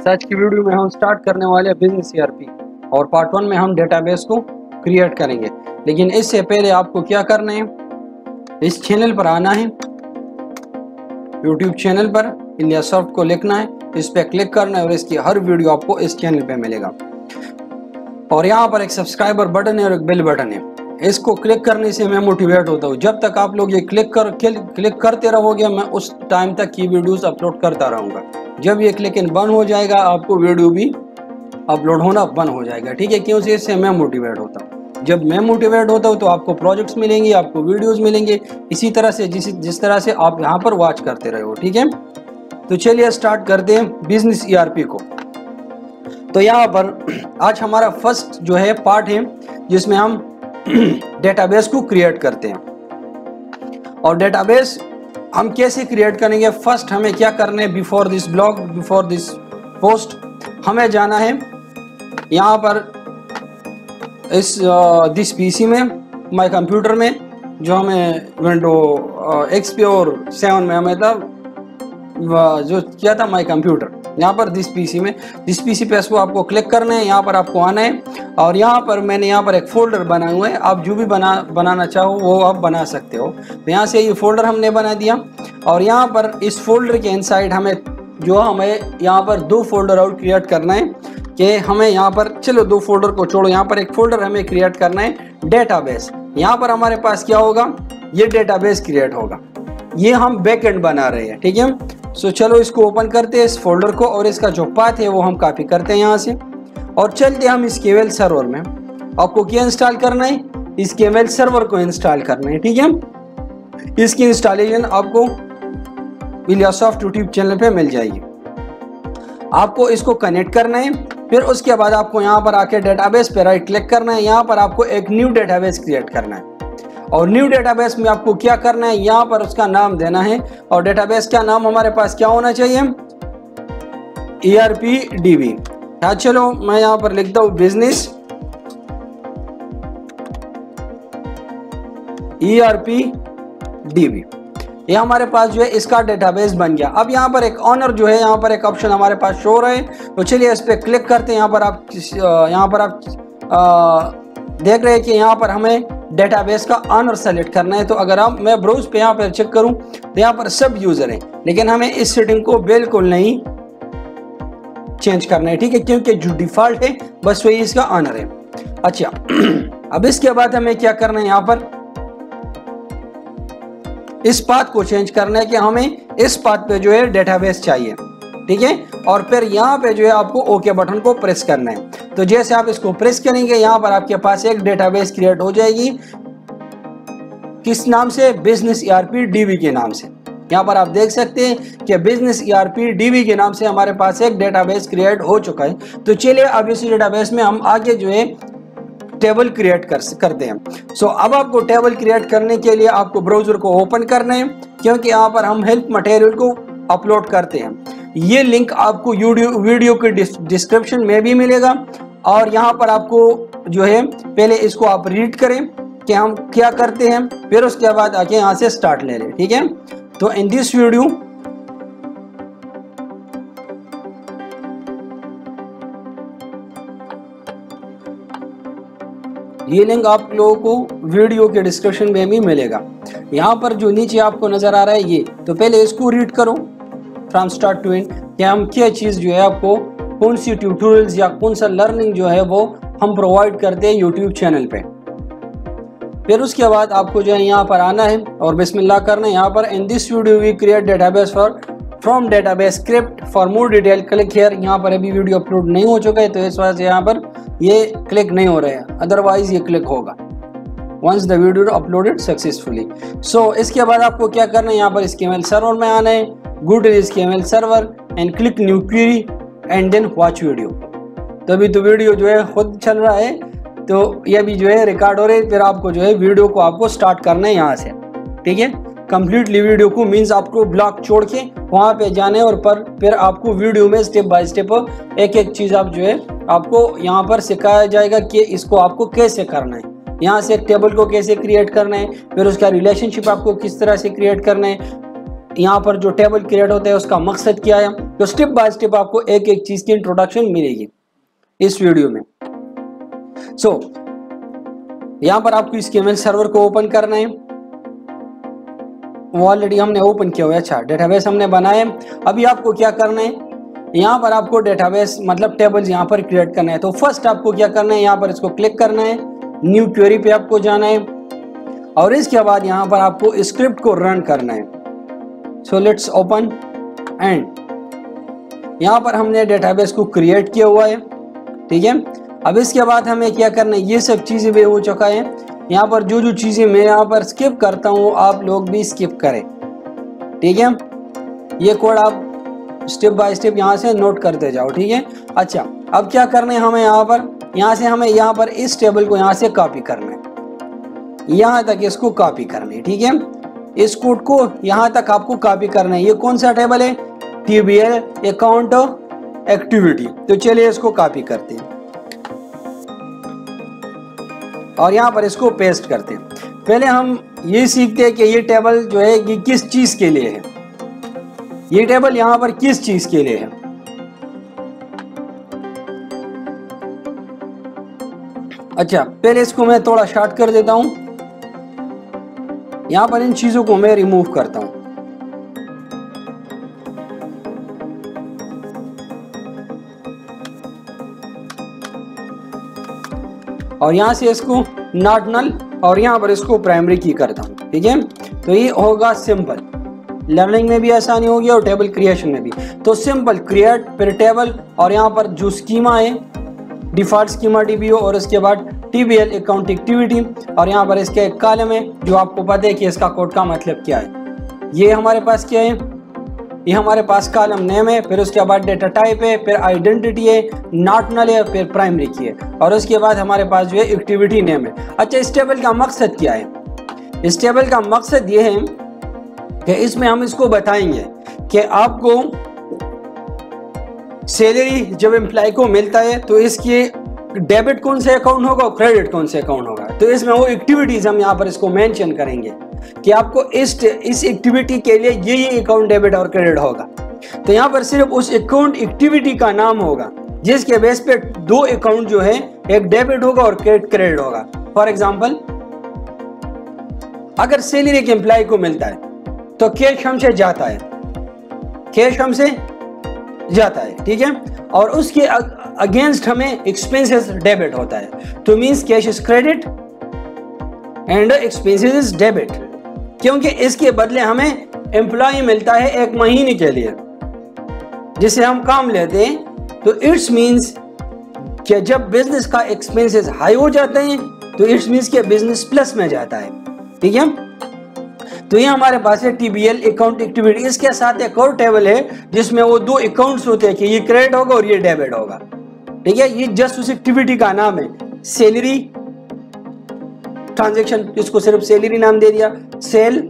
आज की वीडियो में हम स्टार्ट करने वाले हैं बिजनेस ईआरपी और पार्ट 1 में हम डेटाबेस को क्रिएट करेंगे। लेकिन इससे पहले आपको क्या करना है, इस चैनल पर आना है, यूट्यूब चैनल पर इलियासॉफ्ट को लिखना है, इस पर क्लिक करना है और इसकी हर वीडियो आपको इस चैनल पे मिलेगा। और यहाँ पर एक सब्सक्राइबर बटन है और एक बेल बटन है, इसको क्लिक करने से मैं मोटिवेट होता हूँ। जब तक आप लोग ये क्लिक करते रहोगे मैं उस टाइम तक की वीडियोस अपलोड करता रहूँगा। जब ये क्लिक इन बंद हो जाएगा आपको वीडियो भी अपलोड होना बंद हो जाएगा, ठीक है। क्यों से? इससे मैं मोटिवेट होता हूँ। जब मैं मोटिवेट होता हूँ तो आपको प्रोजेक्ट्स मिलेंगे, आपको वीडियोस मिलेंगे, इसी तरह से जिस तरह से आप यहाँ पर वॉच करते रहे हो, ठीक है। तो चलिए स्टार्ट करते हैं बिजनेस ईआरपी को। तो यहाँ पर आज हमारा फर्स्ट जो है पार्ट है जिसमें हम डेटाबेस को क्रिएट करते हैं। और डेटाबेस हम कैसे क्रिएट करेंगे, फर्स्ट हमें क्या करना है, before this blog, before this post हमें जाना है यहाँ पर इस दिस पीसी में, माय कंप्यूटर में, जो हमें विंडो XP और 7 में हमें था जो क्या था माय कंप्यूटर। यहाँ पर दिस पीसी में, दिस पीसी पे इसको आपको क्लिक करना है, यहाँ पर आपको आना है और यहाँ पर मैंने यहाँ पर एक फोल्डर बनाया हुआ है। आप जो भी बनाना चाहो वो आप बना सकते हो। तो यहाँ से ये फोल्डर हमने बना दिया और यहाँ पर इस फोल्डर के इनसाइड हमें यहाँ पर 2 फोल्डर और क्रिएट करना है कि हमें यहाँ पर, चलो 2 फोल्डर को छोड़ो, यहाँ पर एक फोल्डर हमें क्रिएट करना है डेटाबेस। यहाँ पर हमारे पास क्या होगा, ये डेटाबेस क्रिएट होगा, ये हम बैकएंड बना रहे हैं, ठीक है। सो चलो इसको ओपन करते हैं इस फोल्डर को और इसका जो पाथ है वो हम कॉपी करते हैं यहाँ से और चलते हैं हम SQL सर्वर में। आपको क्या इंस्टॉल करना है, SQL सर्वर को इंस्टॉल करना है, ठीक है। इसकी इंस्टॉलेशन आपको इलियासॉफ्ट यूट्यूब चैनल पे मिल जाएगी। आपको इसको कनेक्ट करना है, फिर उसके बाद आपको यहाँ पर आके डेटाबेस पे राइट क्लिक करना है। यहाँ पर आपको एक न्यू डेटाबेस क्रिएट करना है और न्यू डेटाबेस में आपको क्या करना है, यहाँ पर उसका नाम देना है और डेटाबेस का नाम हमारे पास क्या होना चाहिए, ERPDB। हाँ चलो मैं यहाँ पर लिखता हूँ बिजनेस ERPDB। ये हमारे पास जो है इसका डेटाबेस बन गया। अब यहाँ पर एक ऑनर जो है, यहाँ पर एक ऑप्शन हमारे पास शो हो रहा है, तो चलिए इस पर क्लिक करते हैं। यहाँ पर आप देख रहे हैं कि यहाँ पर हमें डेटाबेस का ऑनर सेलेक्ट करना है। तो अगर मैं ब्राउज पे यहाँ पर चेक करूँ तो यहाँ पर सब यूजर हैं, लेकिन हमें इस सेटिंग को बिल्कुल नहीं चेंज करना है, ठीक है, क्योंकि जो डिफॉल्ट है बस वही इसका ऑनर है। अच्छा अब इसके बाद हमें क्या करना है, यहाँ पर इस पाथ को चेंज करना है कि हमें इस पाथ पे जो है डेटाबेस चाहिए, ठीक है। और फिर यहाँ पे जो है आपको ओके बटन को प्रेस करना है। तो जैसे आप इसको प्रेस करेंगे यहाँ पर आपके पास एक डेटाबेस क्रिएट हो जाएगी। किस नाम से? बिजनेस ERPDB के नाम से। यहाँ पर आप देख सकते हैं कि बिजनेस ERPDB के नाम से हमारे पास एक डेटाबेस क्रिएट हो चुका है। तो चलिए अब इस डेटाबेस में हम आगे जो है टेबल क्रिएट करते हैं। सो अब आपको टेबल क्रिएट करने के लिए आपको ब्राउजर को ओपन करना है, क्योंकि यहाँ पर हम हेल्प मटेरियल को अपलोड करते हैं। ये लिंक आपको वीडियो के डिस्क्रिप्शन में भी मिलेगा और यहाँ पर आपको जो है पहले इसको आप रीड करें कि हम क्या करते हैं, फिर उसके बाद आके यहाँ से स्टार्ट ले लें, ठीक है। तो इन दिस वीडियो ये लिंक आप लोगों को वीडियो के डिस्क्रिप्शन में भी मिलेगा। यहाँ पर जो नीचे आपको नजर आ रहा है ये, तो पहले इसको रीड करो फ्रॉम स्टार्ट टू एंड कि हम क्या चीज़ जो है आपको कौन सी ट्यूटोरियल्स या कौन सा लर्निंग जो है वो हम प्रोवाइड करते हैं यूट्यूब चैनल पे। फिर उसके बाद आपको जो है यहाँ पर आना है और बिस्मिल्लाह करना है। यहाँ पर in this video we create database from database script for more detail click here. यहाँ पर अभी वीडियो अपलोड नहीं हो चुका है तो इस वजह से यहाँ पर ये क्लिक नहीं हो रहा है, अदरवाइज ये क्लिक होगा once the video uploaded successfully. So इसके बाद आपको क्या करना है, यहाँ पर SQL सर्वर में आना है, go to SQL server and click new query and then watch video. तो अभी तो वीडियो जो है खुद चल रहा है, तो ये भी जो है रिकॉर्ड हो रही है। फिर आपको जो है वीडियो को आपको स्टार्ट करना है यहाँ से, ठीक है। कंप्लीटली वीडियो को मीन्स आपको ब्लॉक छोड़ के वहाँ पे जाने और फिर आपको वीडियो में स्टेप बाय स्टेप एक एक चीज़ आप जो है आपको यहाँ पर सिखाया जाएगा कि इसको आपको कैसे करना है। यहाँ से टेबल को कैसे क्रिएट करना है, फिर उसका रिलेशनशिप आपको किस तरह से क्रिएट करना है, यहाँ पर जो टेबल क्रिएट होता है उसका मकसद क्या है, तो स्टेप बाय स्टेप आपको एक एक चीज की इंट्रोडक्शन मिलेगी इस वीडियो में। सो यहां पर आपको SQL सर्वर को ओपन करना है, वो ऑलरेडी हमने ओपन किया हुआ है। अच्छा, डेटाबेस हमने बनाया। अभी आपको क्या करना है, यहाँ पर आपको डेटाबेस मतलब टेबल्स यहाँ पर क्रिएट करना है। तो फर्स्ट आपको क्या करना है, यहाँ पर इसको क्लिक करना है, न्यू क्वेरी पे आपको जाना है और इसके बाद यहाँ पर आपको स्क्रिप्ट को रन करना है। सो लेट्स ओपन एंड यहाँ पर हमने डेटाबेस को क्रिएट किया हुआ है, ठीक है। अब इसके बाद हमें क्या करना है, ये सब चीजें भी हो चुका है। यहाँ पर जो जो चीजें मैं यहाँ पर स्किप करता हूँ आप लोग भी स्किप करें, ठीक है। ये कोड आप स्टेप बाय स्टेप यहाँ से नोट करते जाओ, ठीक है। अच्छा, अब क्या करना है हमें, यहाँ से हमें यहाँ पर इस टेबल को यहाँ से कॉपी करना है, यहाँ तक इसको कॉपी करना है, ठीक है। इस कोड को यहाँ तक आपको कॉपी करना है। ये कौन सा टेबल है, TBL अकाउंट एक्टिविटी। तो चलिए इसको कॉपी करते हैं और यहाँ पर इसको पेस्ट करते हैं। पहले हम ये सीखते हैं कि ये टेबल जो है ये किस चीज के लिए है, ये टेबल यहाँ पर किस चीज के लिए है। अच्छा, पहले इसको मैं थोड़ा शॉर्ट कर देता हूं, यहाँ पर इन चीजों को मैं रिमूव करता हूं। और यहां से इसको नॉट नल और यहां पर इसको प्राइमरी की करता हूं, ठीक है। तो ये होगा सिंपल, लर्निंग में भी आसानी होगी और टेबल क्रिएशन में भी। तो सिंपल क्रिएट फिर टेबल और यहाँ पर जो स्कीमा है डिफॉल्ट स्कीमा DBO और उसके बाद TBL अकाउंट एक्टिविटी और यहाँ पर इसका एक कॉलम है जो आपको पता है कि इसका कोड का मतलब क्या है। ये हमारे पास क्या है, ये हमारे पास कॉलम नेम है, फिर उसके बाद डेटा टाइप है, फिर आइडेंटिटी है, नॉट नल है, फिर प्राइमरी की है और उसके बाद हमारे पास जो है एक्टिविटी नेम है। अच्छा, इस टेबल का मकसद क्या है, इस टेबल का मकसद ये है कि इसमें हम इसको बताएंगे कि आपको सैलरी जब एम्प्लॉय को मिलता है तो इसके डेबिट कौन से अकाउंट होगा और क्रेडिट कौन से अकाउंट होगा। तो इसमें वो एक्टिविटीज हम यहाँ पर इसको मेंशन करेंगे कि आपको इस एक्टिविटी के लिए ये अकाउंट डेबिट और क्रेडिट होगा। तो यहाँ पर सिर्फ उस अकाउंट एक्टिविटी का नाम होगा जिसके बेस पे दो अकाउंट जो है एक डेबिट होगा और क्रेडिट होगा। फॉर एग्जाम्पल, अगर सैलरी एक एम्प्लॉय को मिलता है तो कैश हमसे जाता है, कैश हमसे जाता है, ठीक है। और उसके अगेंस्ट हमें एक्सपेंसेस डेबिट होता है। तो means cash is credit and expenses is debit, क्योंकि इसके बदले हमें एम्प्लॉय मिलता है एक महीने के लिए जिसे हम काम लेते हैं। तो इट्स मींस कि जब बिजनेस का एक्सपेंसेस हाई हो जाते हैं तो इट्स मींस कि बिजनेस प्लस में जाता है, ठीक है। तो ये हमारे पास है TBL अकाउंट एक्टिविटी। इसके साथ एक और टेबल है जिसमें वो दो अकाउंट्स होते हैं कि ये क्रेडिट होगा और ये डेबिट होगा, ठीक है। ये जस्ट उस एक्टिविटी का नाम है, सैलरी ट्रांजैक्शन, इसको सिर्फ सैलरी नाम दे दिया, सेल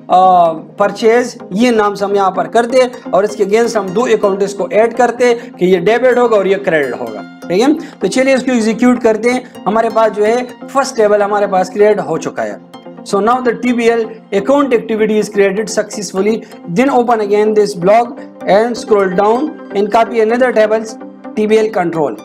परचेज ये नाम से हम यहाँ पर करते हैं और इसके अगेंस्ट हम दो अकाउंट इसको ऐड करते हैं कि ये डेबिट होगा और ये क्रेडिट होगा, ठीक है। तो चलिए इसको एग्जीक्यूट करते हैं। हमारे पास जो है फर्स्ट टेबल हमारे पास क्रिएट हो चुका है। So now the TBL account activity is created successfully. Then open again this block and scroll down and copy another tables TBL control.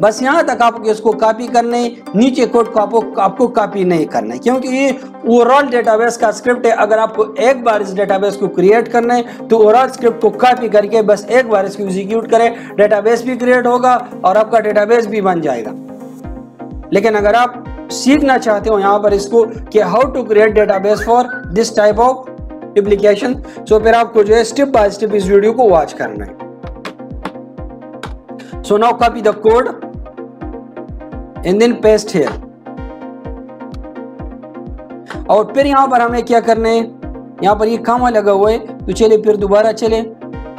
बस यहाँ तक आपको इसको कॉपी करना है, नीचे कोड को आपको कॉपी नहीं करना है क्योंकि ये ओवरऑल डेटाबेस का स्क्रिप्ट है। अगर आपको एक बार इस डेटाबेस को क्रिएट करना है तो ओवरऑल स्क्रिप्ट को कॉपी करके बस एक बार इसको एग्जीक्यूट करें, डेटाबेस भी क्रिएट होगा और आपका डेटाबेस भी बन जाएगा। लेकिन अगर आप सीखना चाहते हो यहाँ पर इसको कि how to create database for this type of application, so फिर आपको जो है स्टेप बाय स्टेप इस वीडियो को वॉच करना है। So now copy the code and then paste here. और फिर यहाँ पर हमें क्या करना है, यहाँ पर ये कामा लगा हुआ है तो चलिए फिर दोबारा चले।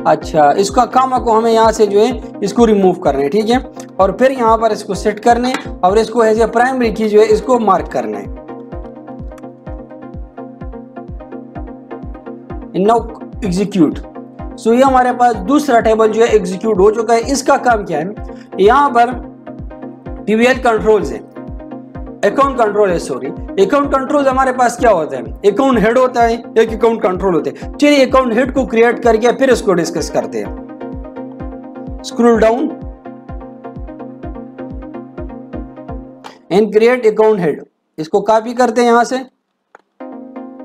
अच्छा, इसका कामा को हमें यहाँ से जो है इसको रिमूव करना है, ठीक है। और फिर यहाँ पर इसको सेट करने और इसको एज ए प्राइमरी की जो है इसको मार्क करना है। Now execute. सो ये हमारे पास दूसरा टेबल जो है एग्जीक्यूट हो चुका है। इसका काम क्या है, यहाँ पर TBL कंट्रोल्स है, अकाउंट कंट्रोल है, सॉरी अकाउंट कंट्रोल हमारे पास क्या होता है, अकाउंट हेड होता है, एक अकाउंट कंट्रोल होते हैं। चलिए अकाउंट हेड को क्रिएट करके फिर इसको डिस्कस करते हैं। Scroll down and create account head, इसको कॉपी करते हैं यहां से।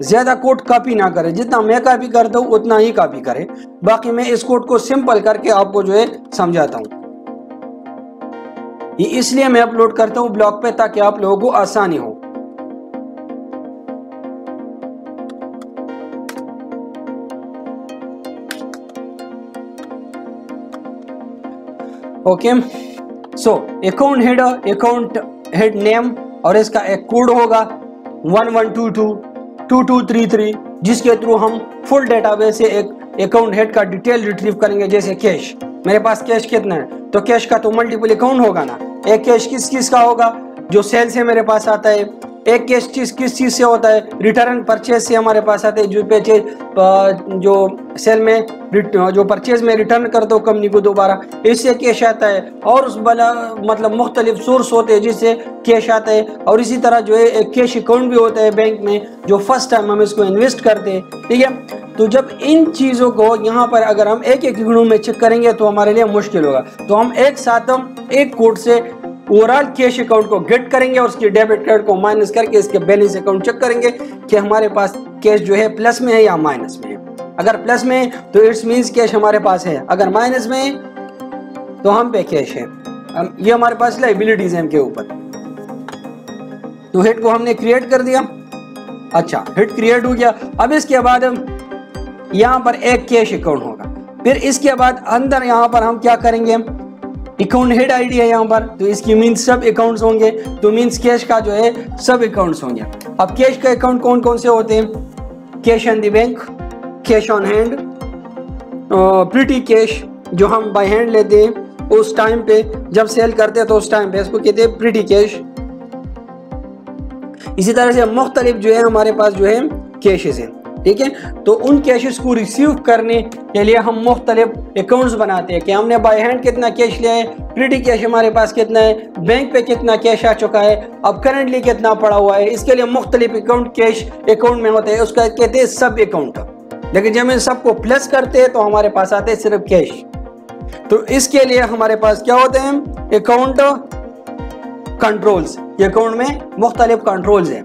ज्यादा कोड कॉपी ना करें, जितना मैं कॉपी करता हूं उतना ही कॉपी करें। बाकी मैं इस कोड को सिंपल करके आपको जो है समझाता हूं। ये इसलिए मैं अपलोड करता हूं ब्लॉग पे ताकि आप लोगों को आसानी हो। Okay, so account head name और इसका एक कोड होगा 11222233, जिसके थ्रू हम फुल डेटाबेस से एक अकाउंट हेड का डिटेल रिट्रीव करेंगे। जैसे कैश, मेरे पास कैश कितना है, तो कैश का तो मल्टीपल अकाउंट होगा ना। एक कैश किस किस का होगा, जो सेल से मेरे पास आता है। एक कैश किस चीज से होता है, रिटर्न परचेज से हमारे पास आते हैं, जो सेल में जो परचेज में रिटर्न करते हो कंपनी को दोबारा, इससे कैश आता है। और उस बला मतलब मुख्तलिफ सोर्स होते हैं जिससे कैश आता है। और इसी तरह जो है एक कैश अकाउंट भी होता है बैंक में, जो फर्स्ट टाइम हम इसको इन्वेस्ट करते हैं, ठीक है। तो जब इन चीज़ों को यहाँ पर अगर हम एक एक अकाउंट में चेक करेंगे तो हमारे लिए मुश्किल होगा। तो हम एक साथ एक कोड से ओवरऑल कैश अकाउंट को गेट करेंगे और उसकी डेबिट कार्ड को माइनस करके इसके बैलेंस अकाउंट चेक करेंगे कि हमारे पास कैश जो है प्लस में है या माइनस में है। अगर प्लस में है तो इट्स मींस कैश हमारे पास है, अगर माइनस में है तो हम पे कैश है। ये हमारे पास लायबिलिटीज है इनके ऊपर। तो हेड को हमने क्रिएट कर दिया। अच्छा, हेड क्रिएट हो गया। अब इसके बाद यहाँ पर एक कैश अकाउंट होगा। फिर इसके बाद अंदर यहाँ पर हम क्या करेंगे, अकाउंट हेड आईडी है यहाँ पर, तो इसकी मीन्स सब अकाउंट्स होंगे। तो मीन्स कैश का जो है सब अकाउंट्स होंगे। अब कैश का अकाउंट कौन कौन से होते हैं, cash in the bank, cash on hand, pretty cash जो हम बाय हैंड लेते हैं उस टाइम पे, जब सेल करते हैं तो उस टाइम पे इसको कहते हैं प्रीटी कैश। इसी तरह से मुख्तलिफ जो है हमारे पास जो है कैशेस हैं, ठीक है। तो उन कैशेस को रिसीव करने के लिए हम मुख्तलिफ अकाउंट्स बनाते हैं कि हमने बाय हैंड कितना कैश लिया है, प्रीटी कैश हमारे पास कितना है, बैंक पे कितना कैश आ चुका है, अब करंटली कितना पड़ा हुआ है। इसके लिए मुख्तलिफ अकाउंट कैश अकाउंट में होते हैं, उसका कहते हैं सब अकाउंट। लेकिन जब हम सबको प्लस करते हैं तो हमारे पास आते हैं सिर्फ कैश। तो इसके लिए हमारे पास क्या होते हैं, अकाउंट कंट्रोल्स। ये अकाउंट में मुख्तलिफ कंट्रोल्स हैं,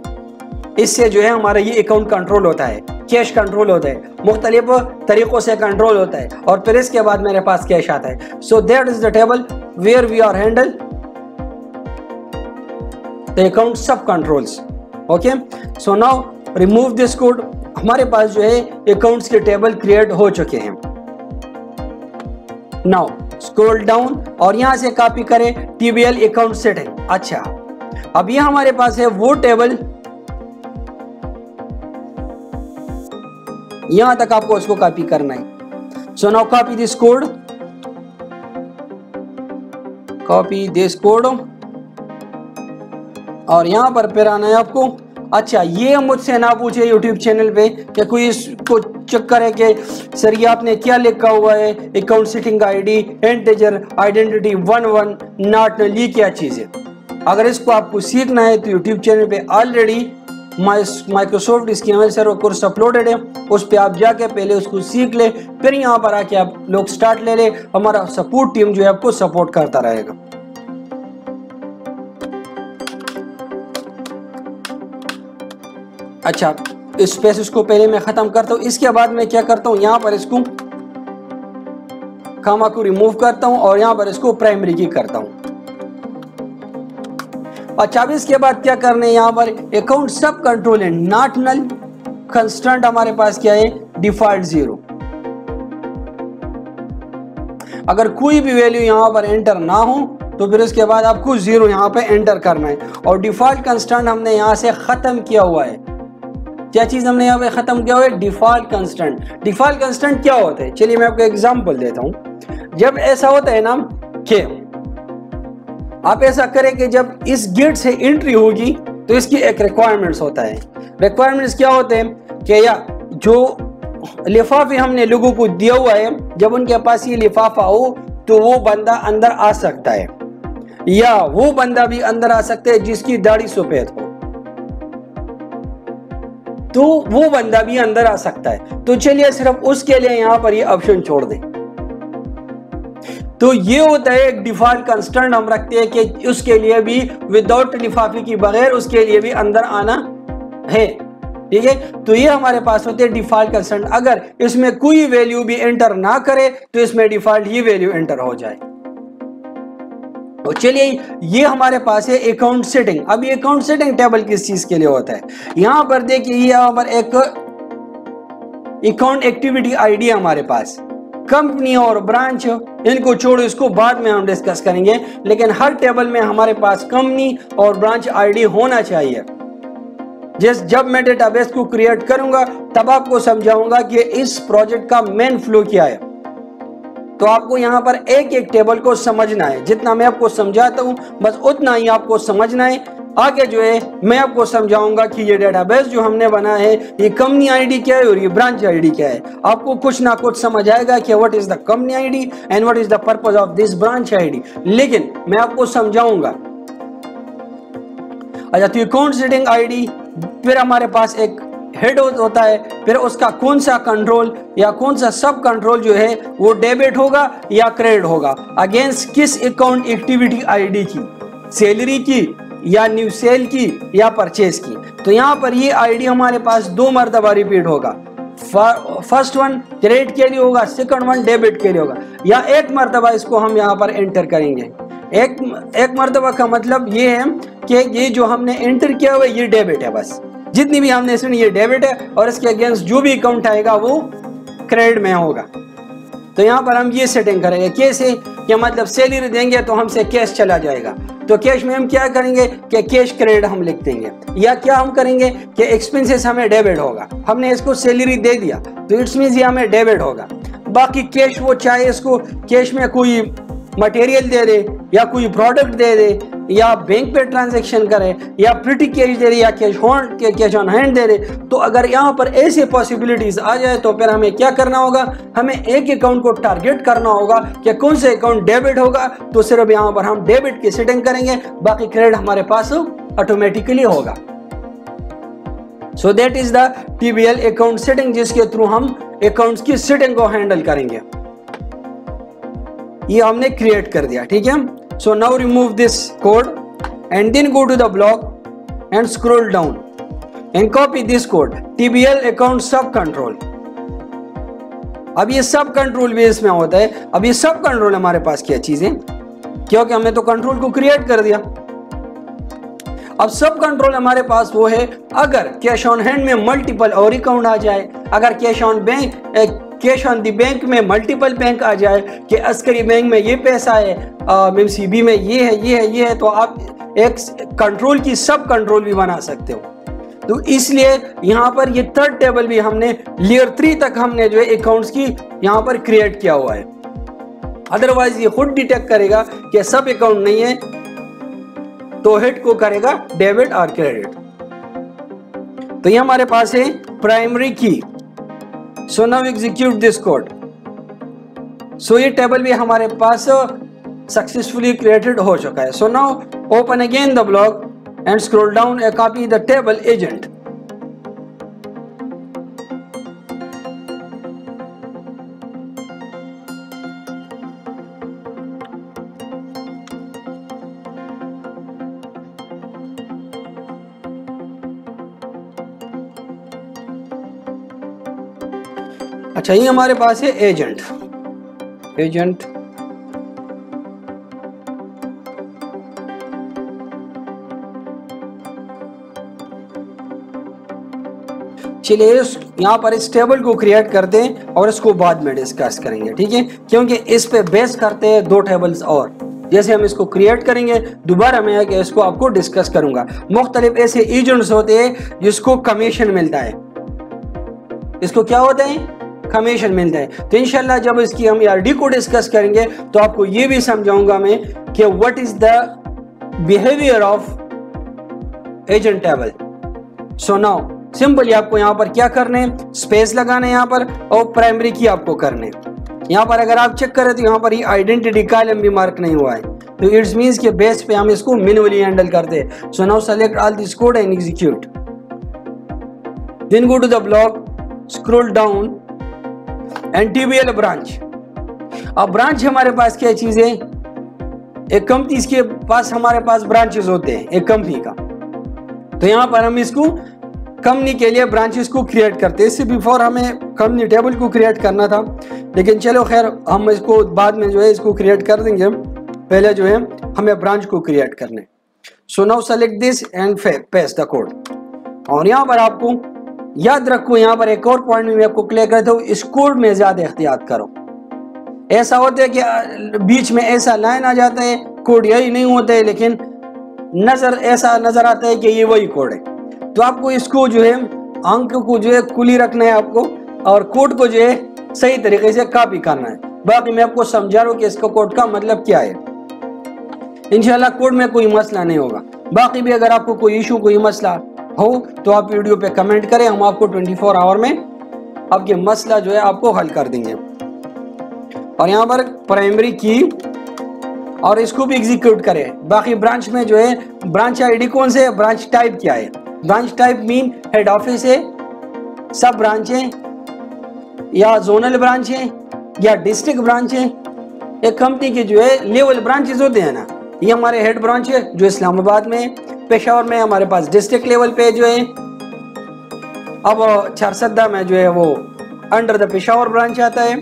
इससे जो है हमारा ये अकाउंट कंट्रोल होता है, कैश कंट्रोल होता है, मुख्तलिफ तरीकों से कंट्रोल होता है। और फिर इसके बाद मेरे पास कैश आता है। So that is the table where we are handle the account sub controls. Okay, so now remove this code. हमारे पास जो है अकाउंट्स के टेबल क्रिएट हो चुके हैं। नाउ स्क्रॉल डाउन और यहां से कॉपी करें TBL अकाउंट सेटिंग। अच्छा, अब ये हमारे पास है वो टेबल, यहां तक आपको उसको कॉपी करना है। So now copy this code, copy this code और यहां पर फिर आना है आपको। अच्छा, ये मुझसे ना पूछे YouTube चैनल पे कि कोई इसको चेक करे कि सर ये आपने क्या लिखा हुआ है, account setting ID integer identity 11 not null, ये क्या चीज़ है। अगर इसको आपको सीखना है तो YouTube चैनल पे already Microsoft schemer server course uploaded है, उस पर आप जाके पहले उसको सीख ले, फिर यहाँ पर आके आप लोग स्टार्ट ले ले। हमारा सपोर्ट टीम जो है आपको सपोर्ट करता रहेगा। अच्छा, इस स्पेस को पहले मैं खत्म करता हूँ। इसके बाद मैं क्या करता हूँ, यहाँ पर इसको कामा को रिमूव करता हूँ और यहाँ पर इसको प्राइमरी की करता हूँ। अच्छा, अब इसके बाद क्या करने, यहाँ पर अकाउंट सब कंट्रोल है, नॉट नल, कंस्टेंट हमारे पास क्या है, डिफॉल्ट 0। अगर कोई भी वैल्यू यहाँ पर एंटर ना हो तो फिर इसके बाद आपको 0 यहाँ पे एंटर करना है। और डिफॉल्ट कंस्टेंट हमने यहाँ से खत्म किया हुआ है। क्या चीज हमने यहाँ पे खत्म किया हुआ है, डिफॉल्ट कंस्टेंट। डिफॉल्ट कंस्टेंट क्या होता है, चलिए मैं आपको एग्जांपल देता हूँ। जब ऐसा होता है ना कि आप ऐसा करें कि जब इस गेट से एंट्री होगी तो इसकी एक रिक्वायरमेंट्स होता है। रिक्वायरमेंट्स क्या होते हैं कि या जो लिफाफे हमने लोगों को दिया हुआ है, जब उनके पास ये लिफाफा हो तो वो बंदा अंदर आ सकता है। या वो बंदा भी अंदर आ सकता है जिसकी दाढ़ी सफेद हो, तो वो बंदा भी अंदर आ सकता है। तो चलिए सिर्फ उसके लिए यहां पर ये ऑप्शन छोड़ दें। तो ये होता है एक डिफॉल्ट कंस्ट्रेंट हम रखते हैं कि उसके लिए भी विदाउट लिफाफे की बगैर उसके लिए भी अंदर आना है, ठीक है। तो ये हमारे पास होते हैं डिफॉल्ट कंस्ट्रेंट। अगर इसमें कोई वैल्यू भी एंटर ना करे तो इसमें डिफॉल्ट ये वैल्यू एंटर हो जाए। तो चलिए ये हमारे पास है अकाउंट सेटिंग। अब ये अकाउंट सेटिंग टेबल किस चीज के लिए होता है, यहां पर देखिए यहां पर एक अकाउंट एक्टिविटी आईडी है हमारे पास। कंपनी और ब्रांच इनको छोड़ो, इसको बाद में हम डिस्कस करेंगे, लेकिन हर टेबल में हमारे पास कंपनी और ब्रांच आईडी होना चाहिए। जब मैं डेटाबेस को क्रिएट करूंगा तब आपको समझाऊंगा कि इस प्रोजेक्ट का मेन फ्लो क्या है। तो आपको यहां पर एक एक टेबल को समझना है, जितना मैं आपको समझाता हूं बस उतना ही आपको समझना है। आगे जो है मैं आपको समझाऊंगा कि ये डेटाबेस जो हमने बना है ये कंपनी आईडी क्या है और ये ब्रांच आईडी क्या है। आपको कुछ ना कुछ समझ आएगा कि what is the company ID and what is the purpose of this branch ID, लेकिन मैं आपको समझाऊंगा। अच्छा, तो अकाउंट सेटिंग आईडी, फिर हमारे पास एक हेड होता है, फिर उसका कौन सा कंट्रोल या कौन सा सब कंट्रोल जो है वो डेबिट होगा या क्रेडिट होगा, अगेंस्ट किस अकाउंट एक्टिविटी आईडी की, सैलरी की या न्यू सेल की या परचेज की। तो यहाँ पर ये आईडी हमारे पास 2 मरतबा रिपीट होगा। फर्स्ट वन क्रेडिट के लिए होगा, सेकंड वन डेबिट के लिए होगा, या एक मरतबा इसको हम यहाँ पर एंटर करेंगे। एक मरतबा का मतलब ये है कि ये जो हमने एंटर किया हुआ ये डेबिट है, बस जितनी भी हमने इसमें ये डेबिट है, और इसके अगेंस्ट जो भी अकाउंट आएगा वो क्रेडिट में होगा। तो यहाँ पर हम ये सेटिंग करेंगे कैसे, कि मतलब सैलरी देंगे तो हमसे कैश चला जाएगा, तो कैश में हम क्या करेंगे कि कैश क्रेडिट हम लिख देंगे, या क्या हम करेंगे कि एक्सपेंसेस हमें डेबिट होगा। हमने इसको सैलरी दे दिया तो इट्स मींस ये हमें डेबिट होगा। बाकी कैश वो चाहे इसको कैश में कोई मटेरियल दे दे या कोई प्रोडक्ट दे दे या बैंक पे ट्रांजैक्शन करे या प्रिटी कैश दे दे या कैश ऑन हैंड दे दे। तो अगर यहाँ पर ऐसे पॉसिबिलिटीज आ जाए तो फिर हमें क्या करना होगा, हमें एक अकाउंट को टारगेट करना होगा कि कौन से अकाउंट डेबिट होगा, तो सिर्फ यहाँ पर हम डेबिट की सेटिंग करेंगे, बाकी क्रेडिट हमारे पास ऑटोमेटिकली होगा। So that is the TBL account setting, जिसके थ्रू हम अकाउंट्स की सेटिंग को हैंडल करेंगे। ये हमने क्रिएट कर दिया, ठीक है। So now remove this code and then go to the block and scroll down and copy this code, TBL account sub control. अब ये सब कंट्रोल भी इसमें होता है। अब ये सब कंट्रोल हमारे पास क्या चीजें, क्योंकि हमने तो कंट्रोल को क्रिएट कर दिया। अब सब कंट्रोल हमारे पास वो है अगर कैश ऑन हैंड में मल्टीपल और अकाउंट आ जाए, अगर कैश ऑन दी बैंक में मल्टीपल बैंक आ जाए कि अस्करी बैंक में ये पैसा है, MCB में ये है, तो आप एक कंट्रोल की सब कंट्रोल भी बना सकते हो। तो इसलिए यहाँ पर ये थर्ड टेबल भी हमने लेयर 3 तक हमने जो है अकाउंट्स की यहाँ पर क्रिएट किया हुआ है। अदरवाइज ये खुद डिटेक्ट करेगा कि सब अकाउंट नहीं है, तो हिट को करेगा डेबिट और क्रेडिट। तो ये हमारे पास है primary key. So now execute this code. So ये टेबल भी हमारे पास सक्सेसफुली क्रिएटेड हो चुका है। So now open again the block and scroll down and copy the table agent. अच्छा, ये हमारे पास है एजेंट। चलिए यहाँ पर इस टेबल को क्रिएट करते हैं और इसको बाद में डिस्कस करेंगे, ठीक है, क्योंकि इस पे बेस करते हैं 2 टेबल्स और। जैसे हम इसको क्रिएट करेंगे दोबारा मैं आके इसको आपको डिस्कस करूंगा। मुख्तलिफ ऐसे एजेंट्स होते हैं जिसको कमीशन मिलता है। इसको क्या होता है, कमीशन मिलता है। तो इंशाल्लाह जब इसकी हम ERD को डिस्कस करेंगे तो आपको ये भी समझाऊंगा मैं कि what is the behaviour of agent table. So now simply आपको यहाँ पर क्या करने हैं, स्पेस लगाना है यहाँ पर, और प्राइमरी की आपको करने। यहाँ पर अगर आप चेक करें तो यहाँ पर ये आइडेंटिटी कॉलम भी मार्क नहीं हुआ है। तो इट्स मीन्स के बेस पे हम इसको मैन्युअली हैंडल करते हैं। So now select all this code and execute, then go to the block, scroll down and TBL branch. अब ब्रांच हमारे पास क्या चीज है, एक कंपनी के पास हमारे पास ब्रांचेस होते हैं एक कंपनी का, तो यहाँ पर हम इसको कंपनी के लिए ब्रांचेस को क्रिएट करते हैं। इससे बिफोर हमें कंपनी टेबल को क्रिएट करना था, लेकिन चलो खैर हम इसको बाद में जो है इसको क्रिएट कर देंगे, पहले जो है हमें ब्रांच को क्रिएट करने। सो now select this and paste the code. और यहाँ पर आपको याद रखो, यहाँ पर एक और पॉइंट में आपको क्लियर करता हूँ, इस कोड में ज्यादा एहतियात करो। ऐसा होता है कि बीच में ऐसा लाइन आ जाता है, कोड यही नहीं होता है, लेकिन ऐसा नजर आता है कि ये वही कोड है। तो आपको इसको जो है अंक को जो है खुली रखना है आपको, और कोड को जो है सही तरीके से कॉपी करना है। बाकी मैं आपको समझा रहा हूँ कि इसका कोड का मतलब क्या है। इंशाल्लाह कोड में कोई मसला नहीं होगा। बाकी भी अगर आपको कोई इशू कोई मसला हो तो आप वीडियो पे कमेंट करें, हम आपको 24 आवर में आपके मसला जो है आपको हल कर देंगे। और यहाँ पर प्राइमरी की और इसको भी एग्जीक्यूट करें। बाकी ब्रांच में जो है ब्रांच आईडी कौन से है, ब्रांच टाइप क्या है, branch type mean head office है, सब ब्रांच है, या जोनल ब्रांच है, या डिस्ट्रिक्ट ब्रांच है। एक कंपनी के जो है लेवल ब्रांचेस होते हैं ना, ये हमारे हेड ब्रांच है जो इस्लामाबाद में है, पेशावर में हमारे पास डिस्ट्रिक्ट लेवल पे जो है, अब चारसद्दा में जो है वो अंडर द पेशावर ब्रांच आता है,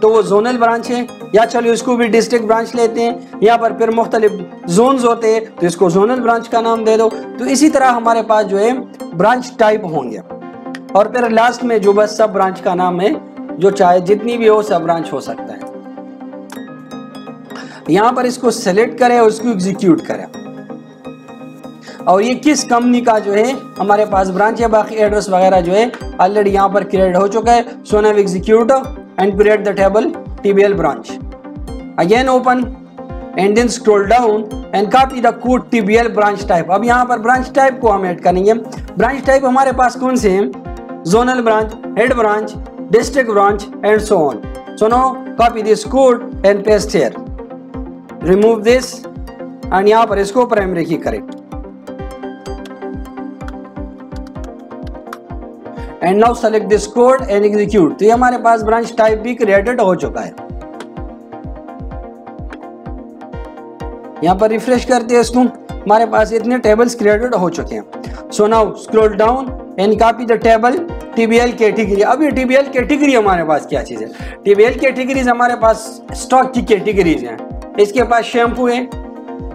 तो वो जोनल ब्रांच है। या चलो इसको भी डिस्ट्रिक्ट ब्रांच लेते हैं, यहाँ पर फिर मुख्तलिफ जोन्स होते हैं तो इसको जोनल ब्रांच का नाम दे दो। तो इसी तरह हमारे पास जो है ब्रांच टाइप होंगे, और फिर लास्ट में जो बस सब ब्रांच का नाम है, जो चाहे जितनी भी हो सब ब्रांच हो सकता है। यहाँ पर इसको सेलेक्ट करें और इसको एग्जीक्यूट करें, और ये किस कंपनी का जो है हमारे पास ब्रांच है। बाकी एड्रेस वगैरह जो है ऑलरेडी यहाँ पर क्रिएट हो चुका है। So now execute and create the table TBL branch. Again open and then scroll down and copy the code TBL branch type. अब यहाँ पर branch type को हम ऐड करेंगे। branch type हमारे पास कौन से हैं, zonal branch, head branch, district branch and so on. So now copy this code and paste here. Remove this and यहाँ पर इसको primary की करें। And now select this code and execute. तो ये हमारे पास ब्रांच टाइप भी क्रिएटेड हो चुका है। यहाँ पर रिफ्रेश करते हैं इसको, हमारे पास इतने टेबल्स क्रिएटेड हो चुके हैं। So now scroll down and copy the table TBL category. अब ये TBL कैटेगरी हमारे पास क्या चीज है, TBL कैटेगरीज हमारे पास स्टॉक की कैटेगरीज हैं। इसके पास शैम्पू है,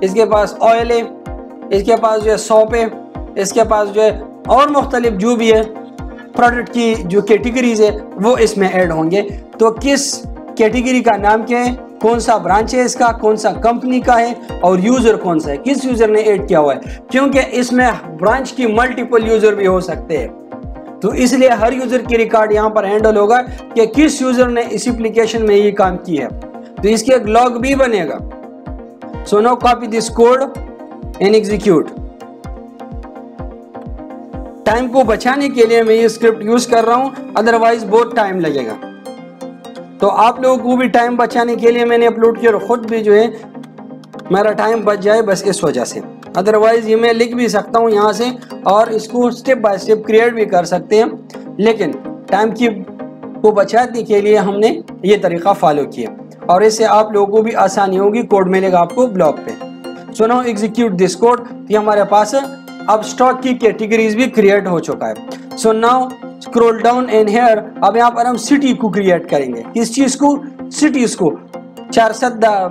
इसके पास ऑयल है, इसके पास जो है सोप है, इसके पास जो है और मुख्तलिफ जो भी है प्रोडक्ट की जो कैटेगरीज है वो इसमें ऐड होंगे। तो किस कैटेगरी का नाम क्या है, कौन सा ब्रांच है इसका, कौन सा कंपनी का है, और यूजर कौन सा है, किस यूजर ने ऐड किया हुआ है, क्योंकि इसमें ब्रांच की मल्टीपल यूजर भी हो सकते हैं। तो इसलिए हर यूजर की रिकॉर्ड यहाँ पर हैंडल होगा कि किस यूजर ने इस एप्लीकेशन में ये काम किया है, तो इसके एक लॉग भी बनेगा। सो now copy this code and execute. Time को बचाने के लिए मैं ये स्क्रिप्ट यूज कर रहा हूं, अदरवाइज बहुत टाइम लगेगा। तो आप लोगों को भी टाइम बचाने के लिए मैंने अपलोड किया, और खुद भी जो है मेरा टाइम बच जाए बस इस वजह से। अदरवाइज ये मैं लिख भी सकता हूं यहाँ से और इसको स्टेप बाय स्टेप क्रिएट भी कर सकते हैं, लेकिन टाइम की को बचाने के लिए हमने ये तरीका फॉलो किया, और इससे आप लोगों को भी आसानी होगी। कोड मिलेगा आपको ब्लॉग पे। सो नाउ एग्जीक्यूट दिस कोड। ये हमारे पास अब स्टॉक की कैटेगरीज भी क्रिएट हो चुका है। So now scroll down and here. अब यहाँ पर हम सिटी को क्रिएट करेंगे। किस चीज को, सिटीज को। चारसद्दा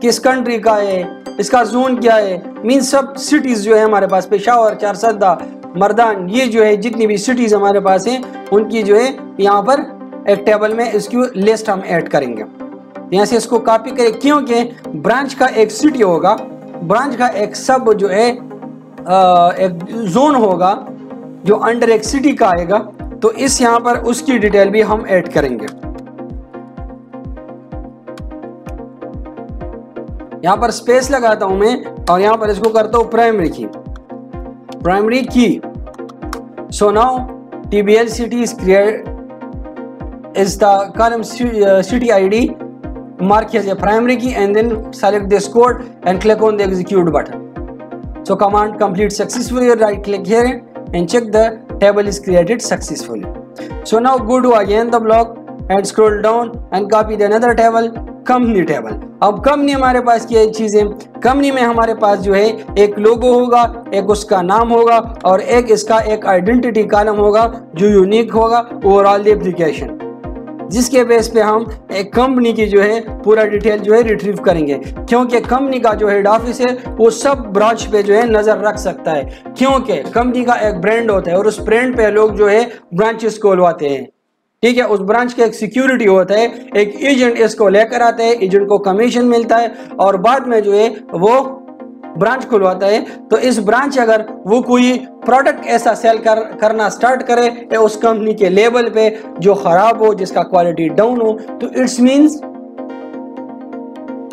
किस कंट्री का है, इसका जोन क्या है, मीन सब सिटीज जो है हमारे पास, पेशावर, चारसद्दा, मर्दान, ये जो है जितनी भी सिटीज हमारे पास हैं उनकी जो है यहाँ पर एक टेबल में इसकी लिस्ट हम ऐड करेंगे। यहाँ से इसको कॉपी करें, क्योंकि ब्रांच का एक सिटी होगा, ब्रांच का एक सब जो है एक जोन होगा जो अंडर एक सिटी का आएगा, तो इस यहाँ पर उसकी डिटेल भी हम ऐड करेंगे। यहाँ पर स्पेस लगाता हूं मैं और यहाँ पर इसको करता हूं प्राइमरी की, primary key. So now TBL city is created is the column city ID mark as a primary key and then select this code and click on the execute button. So command complete successfully. Right click here and check the table is created successfully. So now go to again the block and scroll down and copy the another table, company table. अब company हमारे पास क्या चीज़ें, company में हमारे पास जो है एक लोगो होगा, एक उसका नाम होगा और एक इसका एक आइडेंटिटी कॉलम होगा जो यूनिक होगा ओवरऑल एप्लीकेशन, जिसके बेस पे हम एक कंपनी की जो है पूरा डिटेल जो है रिट्रीव करेंगे, क्योंकि कंपनी का जो हेड ऑफिस है वो सब ब्रांच पे जो है नज़र रख सकता है, क्योंकि कंपनी का एक ब्रांड होता है और उस ब्रांड पे लोग जो है ब्रांचेस खोलवाते हैं। ठीक है, उस ब्रांच का एक सिक्योरिटी होता है, एक एजेंट इसको लेकर आता है, एजेंट को कमीशन मिलता है और बाद में जो है वो ब्रांच खुलवाता है। तो इस ब्रांच अगर वो कोई प्रोडक्ट ऐसा सेल करना स्टार्ट करे या उस कंपनी के लेवल पे जो खराब हो, जिसका क्वालिटी डाउन हो, तो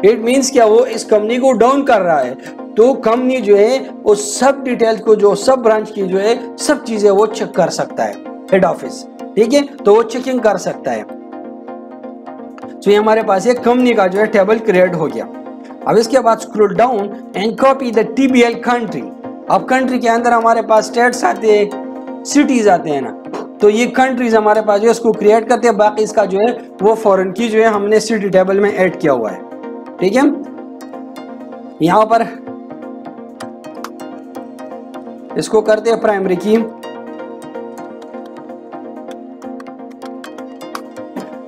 इट मीन्स क्या, वो इस कंपनी को डाउन कर रहा है। तो कंपनी जो है वो सब डिटेल्स को, जो सब ब्रांच की जो है सब चीजें वो चेक कर सकता है हेड ऑफिस। ठीक है, तो वो चेकिंग कर सकता है। तो ये हमारे पास एक कंपनी का जो है टेबल क्रिएट हो गया। अब इसके बाद scroll down and copy the TBL country. अब कंट्री के अंदर हमारे पास स्टेट्स आते हैं, सिटीज आते हैं ना, तो ये कंट्रीज हमारे पास जो है इसको क्रिएट करते हैं। बाकी इसका जो है वो फॉरेन की जो है हमने सिटी टेबल में ऐड किया हुआ है। ठीक है, यहां पर इसको करते हैं प्राइमरी की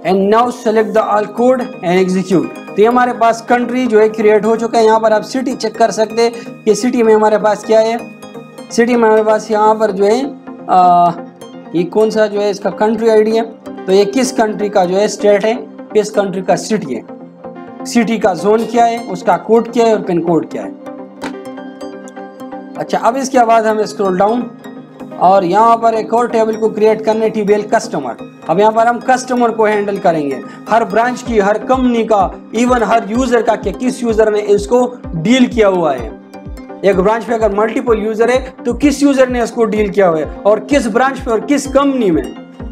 and now select the all code and execute. तो ये हमारे पास कंट्री जो है क्रिएट हो चुका है। यहाँ पर आप सिटी चेक कर सकते हैं कि सिटी में हमारे पास क्या है। सिटी में हमारे पास यहाँ पर जो है ये कौन सा जो है इसका कंट्री आईडी है, तो ये किस कंट्री का जो है स्टेट है, किस कंट्री का सिटी है, सिटी का जोन क्या है, उसका कोड क्या है और पिन कोड क्या है। अच्छा, अब इसके बाद हम स्क्रॉल डाउन और यहाँ पर एक और टेबल को क्रिएट करने, TBL कस्टमर। अब यहाँ पर हम कस्टमर को हैंडल करेंगे, हर ब्रांच की, हर कंपनी का, इवन हर यूजर का, कि किस यूजर ने इसको डील किया हुआ है। एक ब्रांच पे अगर मल्टीपल यूजर है तो किस यूजर ने इसको डील किया हुआ है और किस ब्रांच पे और किस कंपनी में,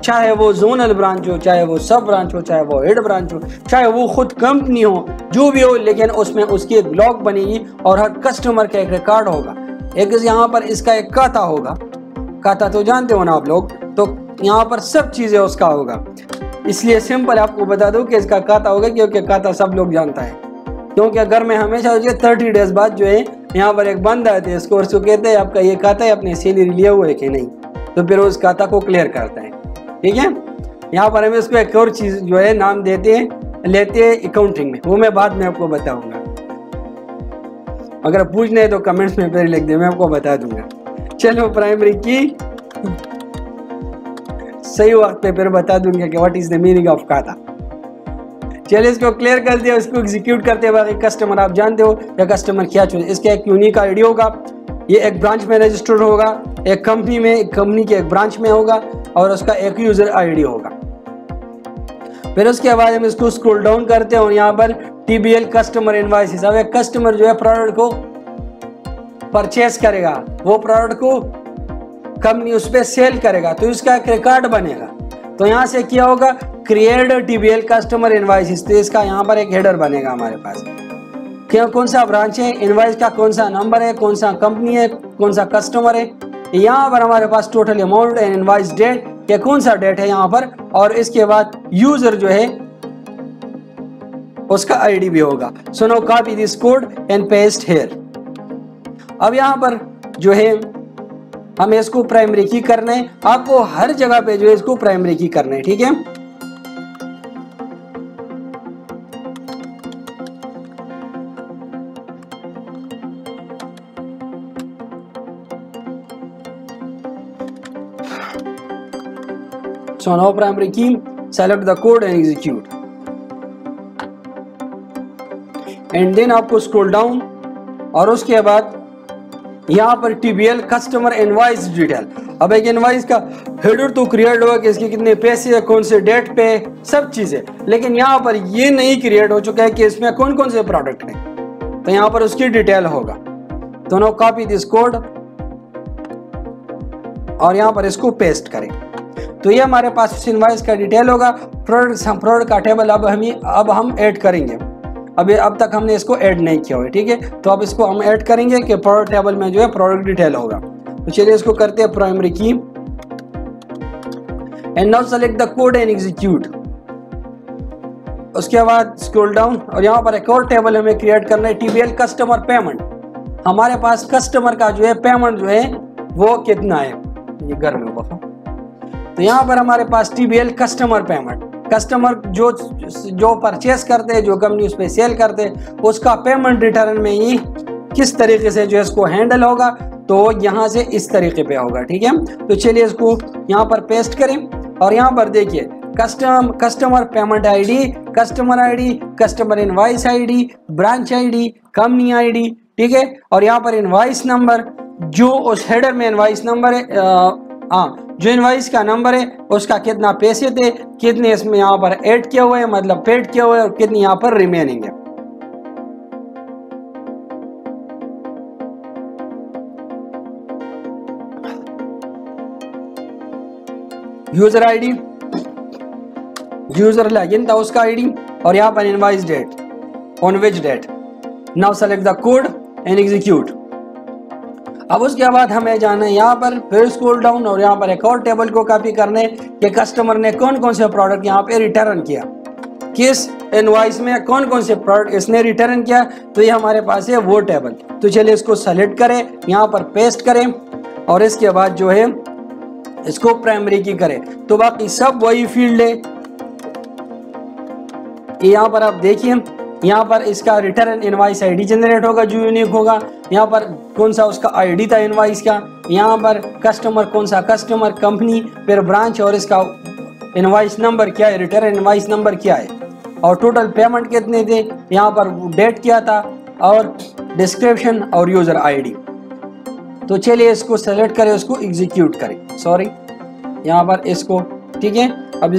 चाहे वो जोनल ब्रांच हो, चाहे वो सब ब्रांच हो, चाहे वो हेड ब्रांच हो, चाहे वो खुद कंपनी हो, जो भी हो, लेकिन उसमें उसकी एक लॉग बनेगी और हर कस्टमर का एक रिकॉर्ड होगा। एक यहाँ पर इसका एक खाता होगा, खाता तो जानते हो ना आप लोग, तो यहाँ पर सब चीजें उसका होगा। इसलिए सिंपल आपको बता दूं कि इसका खाता होगा, क्योंकि खाता सब लोग जानता है। क्योंकि अगर मैं हमेशा 30 डेज बाद जो है यहाँ पर एक बंदा आते हैं, उसको कहते हैं आपका ये खाता है, अपने सैलरी लिए हुए है कि नहीं, तो फिर उस खाता को क्लियर करता है। ठीक है, यहाँ पर हमें उसको एक और चीज जो है नाम लेते हैं अकाउंटिंग में, वो मैं बाद में आपको बताऊंगा। अगर पूछना है तो कमेंट्स में फिर लिख दे, मैं आपको बता दूंगा। चलो, प्राइमरी की सही वक्त पे फिर बता दूंगा कि what is the meaning of खाता। चलिए, इसको क्लियर कर दिया, इसको एग्जीक्यूट करते हैं। बाकी कस्टमर आप जानते हो या कस्टमर क्या चुने, इसका एक यूनिक आईडी होगा, ये एक ब्रांच में रजिस्टर्ड होगा, एक कंपनी में, एक कंपनी के एक ब्रांच में होगा और उसका एक यूजर आईडी होगा। फिर उसके बाद हम इसको स्क्रॉल डाउन करते हैं और यहाँ पर TBL कस्टमर इनवॉइसेस। अब एक कस्टमर जो है प्रोडक्ट को परचेस करेगा, वो प्रोडक्ट को कंपनी उस पर सेल करेगा, तो इसका एक रिकॉर्ड बनेगा। तो यहाँ से क्या होगा, क्रिएट TBL कस्टमर इनवॉइसेस, तो इसका यहाँ पर एक हेडर बनेगा हमारे पास, क्या कौन सा ब्रांच है, इनवॉइस का कौन सा नंबर है, कौन सा कंपनी है, कौन सा कस्टमर है। यहाँ पर हमारे पास total amount and invoice date, क्या कौन सा डेट है यहाँ पर, और इसके बाद यूजर जो है उसका आईडी भी होगा। सो now copy this code and paste here. अब यहाँ पर जो है हमें इसको प्राइमरी की करना है, आपको हर जगह पे जो है इसको प्राइमरी की करना है। ठीक है, so now primary key, select the code and execute, and then आपको scroll down और उसके बाद यहाँ पर TBL कस्टमर इनवॉइस डिटेल। अब एक इनवॉइस का हेडर तो क्रिएट होगा कि इसके कितने पैसे है, कौन से डेट पे, सब चीजें, लेकिन यहाँ पर ये नहीं क्रिएट हो चुका है कि इसमें कौन कौन से प्रोडक्ट हैं, तो यहाँ पर उसकी डिटेल होगा। तो नो कॉपी दिस कोड और यहाँ पर इसको पेस्ट करें। तो ये हमारे पास उस इनवाइस का डिटेल होगा। प्रोडक्ट का टेबल अब हम ऐड करेंगे। अब तक हमने इसको ऐड नहीं किया हुआ है, ठीक है। तो अब इसको हम ऐड करेंगे कि प्रोडक्ट टेबल में जो है प्रोडक्ट डिटेल होगा। तो चलिए इसको करते हैं प्राइमरी की and now select the code and execute. उसके बाद स्क्रॉल डाउन और यहाँ पर एक और टेबल हमें क्रिएट करना है, TBL कस्टमर पेमेंट। हमारे पास कस्टमर का जो है पेमेंट जो है वो कितना है, ये घर में होगा। तो यहाँ पर हमारे पास TBL कस्टमर पेमेंट, कस्टमर जो परचेस करते हैं, जो कंपनी उस पर सेल करते हैं, उसका पेमेंट रिटर्न में ही किस तरीके से जो है इसको हैंडल होगा, तो यहाँ से इस तरीके पे होगा, ठीक है। तो चलिए इसको यहाँ पर पेस्ट करें और यहाँ पर देखिए customer payment ID, customer invoice ID, branch ID, company ID, ठीक है। और यहाँ पर इनवाइस नंबर, जो उस हेडर में इनवाइस नंबर है, जो इनवाइस का नंबर है उसका कितना पैसे थे, कितने इसमें यहाँ पर ऐड किया हुआ है, मतलब पेड किया हुआ है, और कितनी यहाँ पर रिमेनिंग है। यूजर आईडी, यूजर लॉगिन था उसका आईडी, और यहाँ पर invoice date, on which date. Now select the code and execute. अब उसके बाद हमें जाना है यहाँ पर, फिर स्क्रॉल डाउन और यहाँ पर एक और टेबल को कॉपी करने कि कस्टमर ने कौन कौन से प्रोडक्ट यहाँ पे रिटर्न किया, किस इनवॉइस में कौन कौन से प्रोडक्ट इसने रिटर्न किया। तो ये हमारे पास है वो टेबल। तो चलिए इसको सेलेक्ट करें, यहाँ पर पेस्ट करें और इसके बाद जो है इसको प्राइमरी की करें। तो बाकी सब वही फील्ड है। यहाँ पर आप देखिए, यहाँ पर इसका रिटर्न इनवाइस आईडी जनरेट होगा जो यूनिक होगा। यहाँ पर कौन सा उसका आईडी था इनवाइस का, यहाँ पर कस्टमर कौन सा कस्टमर, कंपनी, फिर ब्रांच, और इसका इनवाइस नंबर क्या है, रिटर्न इनवाइस नंबर क्या है, और टोटल पेमेंट कितने थे, यहाँ पर डेट क्या था, और डिस्क्रिप्शन और यूजर आईडी। तो चलिए इसको सेलेक्ट करें, उसको एग्जीक्यूट करें, सॉरी यहाँ पर इसको, ठीक है। अब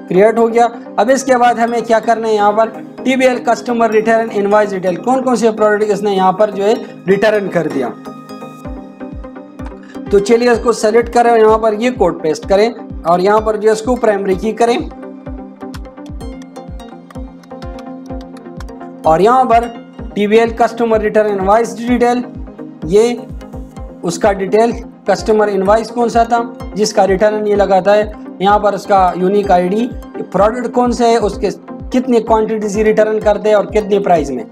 क्रिएट हो गया। अब इसके बाद हमें क्या करना है, यहाँ पर TBL customer return invoice detail, कौन कौन से प्रोडक्ट इसने यहाँ पर जो है रिटर्न कर दिया। तो चलिए इसको सेलेक्ट करें, यहाँ पर ये कोड पेस्ट करें और यहाँ पर जो इसको प्राइमरी की करें और यहाँ पर TBL customer return invoice detail, ये उसका डिटेल कस्टमर इनवाइस कौन सा था जिसका रिटर्न ये लगाता है, यहाँ पर उसका यूनिक आईडी, प्रोडक्ट कौन से है, उसके कितनी क्वांटिटी से रिटर्न करते हैं और कितनी प्राइस में,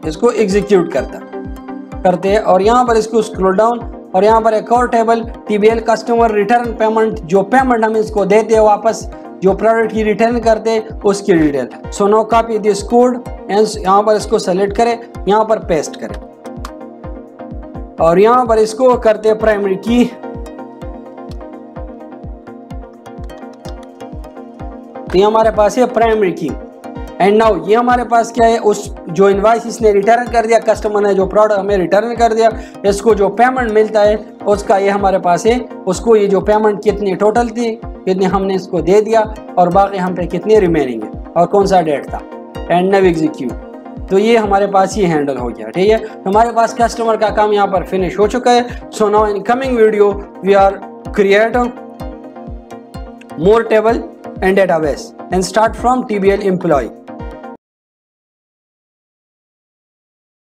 इसको एग्जीक्यूट करते हैं। और यहाँ पर इसको स्क्रॉल डाउन और यहाँ पर एक और table TBL customer return payment, जो पेमेंट हम इसको देते हैं वापस, जो प्रोडक्ट की रिटर्न करते हैं उसकी detail. So now copy this code and यहाँ पर इसको सेलेक्ट करें, यहाँ पर पेस्ट करें और यहाँ पर इसको करते हैं प्राइमरी की। तो ये हमारे पास है प्राइमरी की एंड नाउ ये हमारे पास क्या है, उस जो इनवाइस इसने रिटर्न कर दिया, कस्टमर ने जो प्रोडक्ट हमें रिटर्न कर दिया, इसको जो पेमेंट मिलता है उसका ये हमारे पास है, उसको ये जो पेमेंट कितनी टोटल थी, कितनी हमने इसको दे दिया और बाकी हम पे कितनी रिमेनिंग है और कौन सा डेट था, एंड नाउ एग्जीक्यूट। तो ये हमारे पास ये हैंडल हो गया, ठीक है। हमारे पास कस्टमर का काम यहाँ पर फिनिश हो चुका है। So now in coming video we are create more table and database and start from TBL employee.